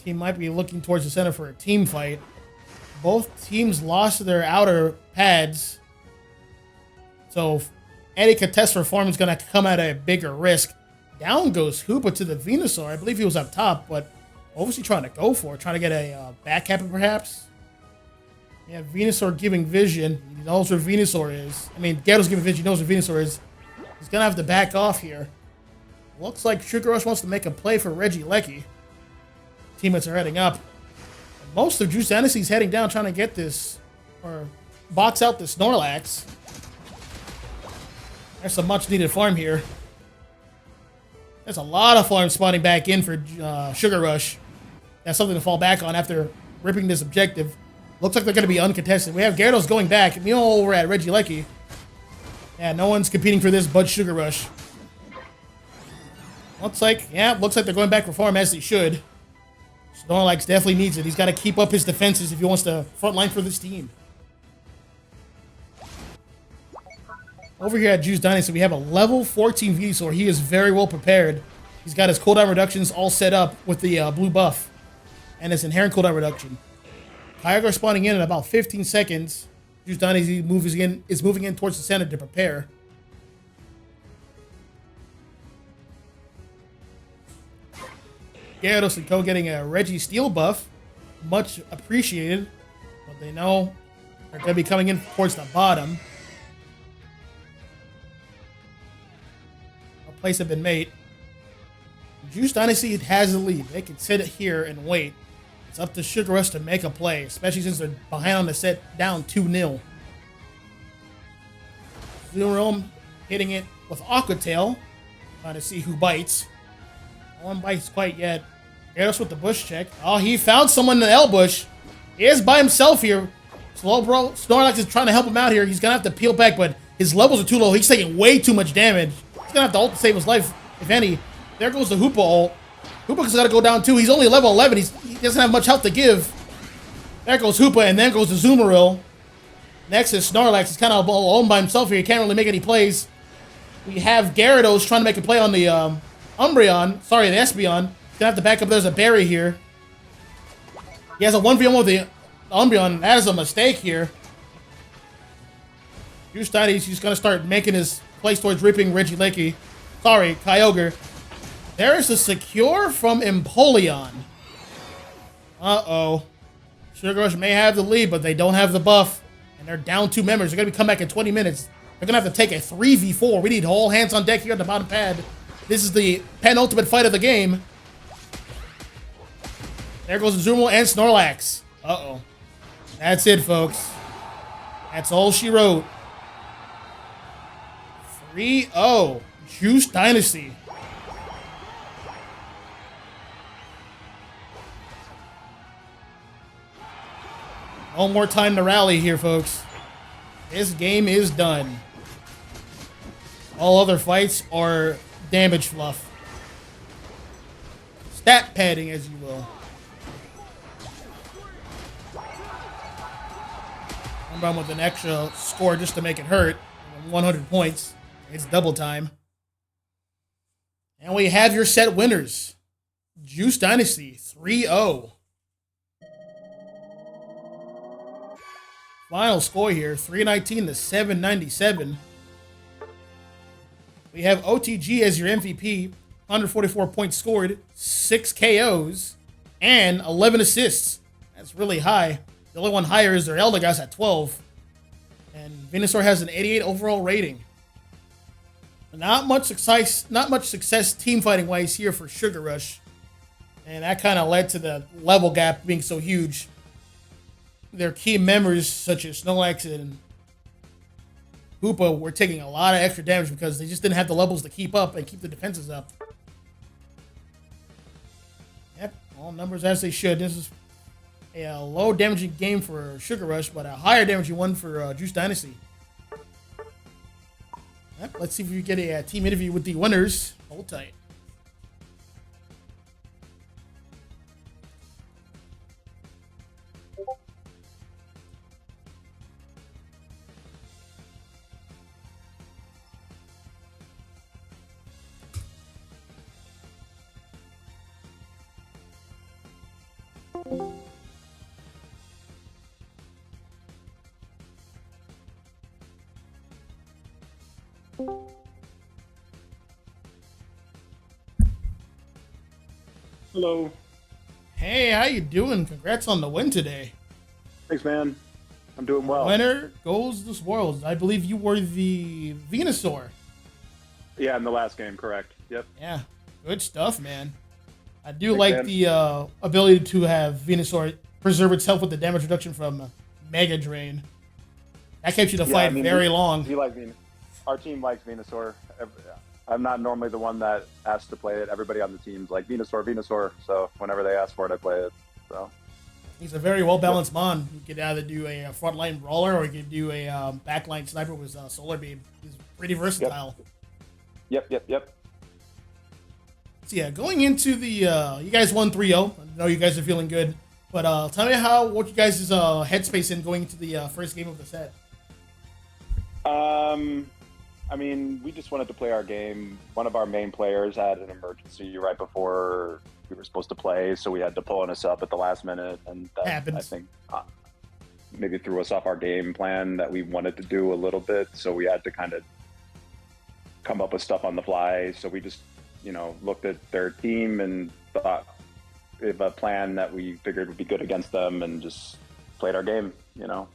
Team might be looking towards the center for a team fight. Both teams lost their outer pads. So any contest for form is going to come at a bigger risk. Down goes Hoopa to the Venusaur. I believe he was up top, but obviously trying to go for it. Trying to get a back happen, perhaps. Yeah, Venusaur giving vision. He knows where Venusaur is. I mean, Gyarados giving vision. He knows where Venusaur is. He's going to have to back off here. Looks like Sugar Rush wants to make a play for Regieleki. Teammates are heading up. Most of Juice Dynasty's heading down trying to get this, or box out the Snorlax. There's some much needed farm here. There's a lot of farm spawning back in for Sugar Rush. That's something to fall back on after ripping this objective. Looks like they're going to be uncontested. We have Gyarados going back. You know, we're at Regieleki. Yeah, no one's competing for this but Sugar Rush. Looks like they're going back for farm as they should. Snorlax definitely needs it. He's got to keep up his defenses if he wants to frontline for this team. Over here at Juice Dynasty, we have a level 14 Venusaur. He is very well prepared. He's got his cooldown reductions all set up with the blue buff and his inherent cooldown reduction. Kyogre spawning in about 15 seconds. Juice Dynasty is moving in towards the center to prepare. Gyarados and Co getting a Registeel buff. Much appreciated. But they know they're going to be coming in towards the bottom. A place has been made. Juice Dynasty has the lead. They can sit here and wait. It's up to Sugar Rush to make a play, especially since they're behind on the set, down 2-0. Zoomerome hitting it with Aqua Tail. Trying to see who bites. No one bites quite yet. Gyarados with the bush check. Oh, he found someone in the L bush. He is by himself here. Slowbro Snorlax is trying to help him out here. He's going to have to peel back, but his levels are too low. He's taking way too much damage. He's going to have to ult to save his life, if any. There goes the Hoopa ult. Hoopa's got to go down too. He's only level 11. He doesn't have much health to give. There goes Hoopa, and then goes the Zoomeril. Next is Snorlax. He's kind of alone by himself here. He can't really make any plays. We have Gyarados trying to make a play on the Umbreon. Sorry, the Espeon. He's going to have to back up. There's a berry here. He has a 1v1 with the Umbreon. That is a mistake here. Juice Dynasty, he's going to start making his plays towards ripping Regieleki. Sorry, Kyogre. There is a secure from Empoleon. Uh-oh. Sugar Rush may have the lead, but they don't have the buff. And they're down 2 members. They're going to come back in 20 minutes. They're going to have to take a 3v4. We need all hands on deck here at the bottom pad. This is the penultimate fight of the game. There goes Azumarill and Snorlax. Uh-oh. That's it, folks. That's all she wrote. 3-0. Juice Dynasty. No more time to rally here, folks. This game is done. All other fights are damage fluff. Stat padding, as you will. I'm with an extra score just to make it hurt. 100 points. It's double time. And we have your set winners. Juice Dynasty, 3-0. Final score here, 319 to 797. We have OTG as your MVP, 144 points scored, 6 KOs, and 11 assists. That's really high. The only one higher is their Eldegoss at 12. And Venusaur has an 88 overall rating. Not much success team fighting wise here for Sugar Rush. And that kind of led to the level gap being so huge. Their key members, such as Snorlax and Hoopa, were taking a lot of extra damage because they just didn't have the levels to keep up and keep the defenses up. All numbers as they should. This is a low damaging game for Sugar Rush, but a higher damaging one for Juice Dynasty. Yep, let's see if we get a team interview with the winners. Hold tight.
Hello.
Hey, how you doing? Congrats on the win today.
Thanks, man. I'm doing well.
Winner goes the spoils. I believe you were the Venusaur.
Yeah, in the last game, correct. Yep.
Yeah, good stuff, man. I do
Thanks,
like
man.
the ability to have Venusaur preserve itself with the damage reduction from Mega Drain. That keeps you to fight very long.
Our team likes Venusaur. I'm not normally the one that asks to play it. Everybody on the team's like Venusaur. So whenever they ask for it, I play it. So
He's a very well-balanced mon. You could either do a frontline brawler or you could do a backline sniper with Solar Beam. He's pretty versatile.
Yep.
So yeah, going into the, you guys won 3-0. I know you guys are feeling good. But tell me what you guys' headspace in going into the first game of the set.
I mean, we just wanted to play our game. One of our main players had an emergency right before we were supposed to play, so we had to pull us up at the last minute, and that,
Happens.
I think, maybe threw us off our game plan that we wanted to do a little bit. So we had to kind of come up with stuff on the fly. So we just, looked at their team and thought of a plan that we figured would be good against them, and just played our game.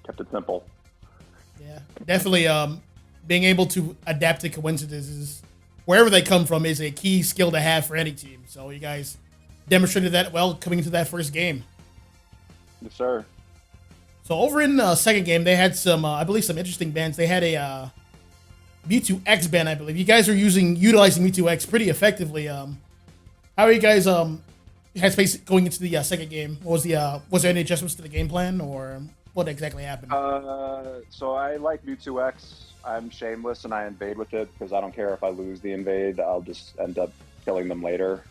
Kept it simple.
Yeah, definitely. Being able to adapt to coincidences wherever they come from is a key skill to have for any team. So you guys demonstrated that well coming into that first game.
Yes, sir.
So over in the second game, they had some, I believe, some interesting bans. They had a Mewtwo X ban, I believe. You guys are utilizing Mewtwo X pretty effectively. How are you guys headspace going into the second game? Was there any adjustments to the game plan, or what exactly happened?
So I like Mewtwo X. I'm shameless and I invade with it because I don't care if I lose the invade. I'll just end up killing them later.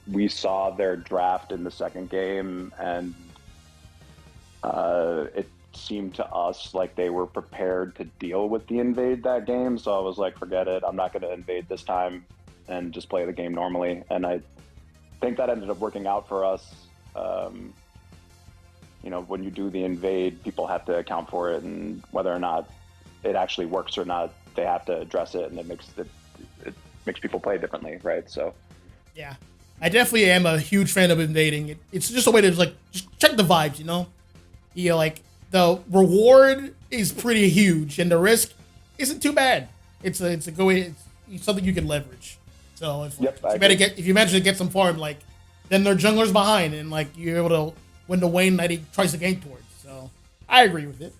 We saw their draft in the second game, and it seemed to us like they were prepared to deal with the invade that game. So I was like, forget it. I'm not going to invade this time and just play the game normally. And I think that ended up working out for us. When you do the invade, people have to account for it, and whether or not it actually works or not, they have to address it, and it makes people play differently, right? So,
yeah, I definitely am a huge fan of invading. It's just a way to just check the vibes, the reward is pretty huge, and the risk isn't too bad. It's something you can leverage. So if you manage to get some farm, then their jungler's behind, and you're able to win the Wayne that he tries to gank towards. So I agree with it.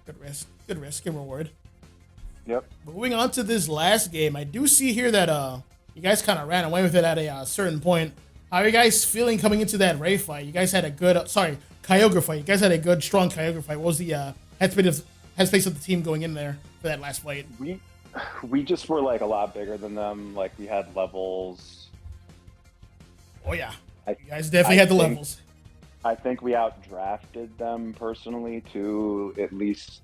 Good risk and reward.
Yep.
Moving on to this last game, I do see here that you guys kind of ran away with it at a certain point. How are you guys feeling coming into that Ray fight? You guys had a good, Kyogre fight. You guys had a good, strong Kyogre fight. What was the headspace of the team going in there for that last fight?
We just were a lot bigger than them. We had levels.
Oh yeah, you guys definitely had the levels.
I think we outdrafted them personally too, at least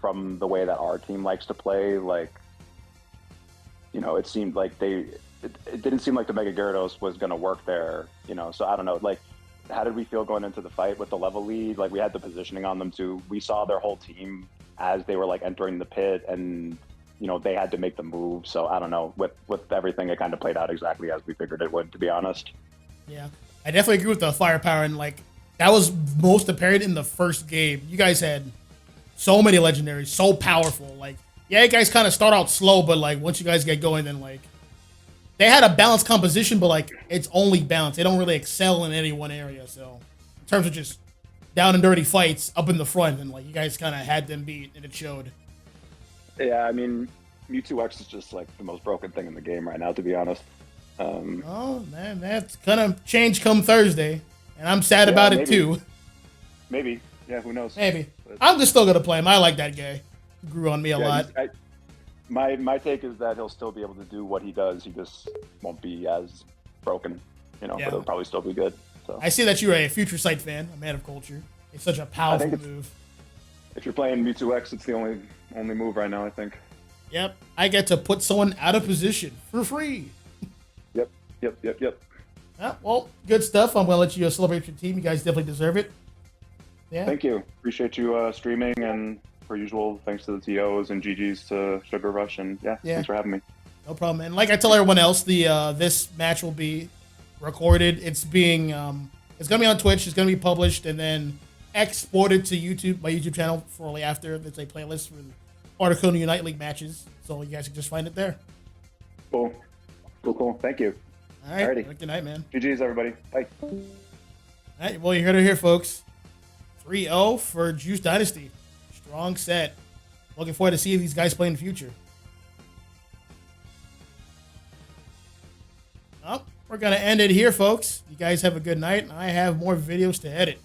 from the way that our team likes to play. It seemed like it didn't seem like the Mega Gyarados was going to work there, so I don't know. How did we feel going into the fight with the level lead? We had the positioning on them too. We saw their whole team as they were entering the pit, and they had to make the move. So I don't know, with everything, it kind of played out exactly as we figured it would, to be honest.
Yeah, I definitely agree with the firepower, and that was most apparent in the first game. You guys had so many legendaries, so powerful. You guys kind of start out slow, but once you guys get going, then they had a balanced composition, but it's only balanced. They don't really excel in any one area. So in terms of just down and dirty fights up in the front, and you guys kind of had them beat, and it showed.
Yeah, I mean, Mewtwo X is just the most broken thing in the game right now, to be honest.
Oh man, that's gonna change come Thursday, and I'm sad about it too.
Maybe, yeah, who knows?
Maybe I'm just still gonna play him. I like that guy. He grew on me a lot.
My take is that he'll still be able to do what he does. He just won't be as broken, but it'll probably still be good. So
I see that you're a Future Sight fan, a man of culture. It's such a powerful move.
If you're playing Mewtwo it's the only move right now, I think.
Yep, I get to put someone out of position for free.
Yep.
Yeah, well, good stuff. I'm gonna let you celebrate your team. You guys definitely deserve it. Yeah.
Thank you. Appreciate you streaming, and per usual, thanks to the TOs and GGs to Sugar Rush, and thanks for having me.
No problem. And like I tell everyone else, this match will be recorded. It's being it's gonna be on Twitch. It's gonna be published and then exported to YouTube, my YouTube channel, shortly after. There's a playlist for Articuno Unite League matches, so you guys can just find it there.
Cool. Thank you.
All right. Alrighty. Good night, man.
GG's, everybody. Bye.
All right. Well, you heard it here, folks. 3-0 for Juice Dynasty. Strong set. Looking forward to seeing these guys play in the future. Well, we're going to end it here, folks. You guys have a good night. I have more videos to edit.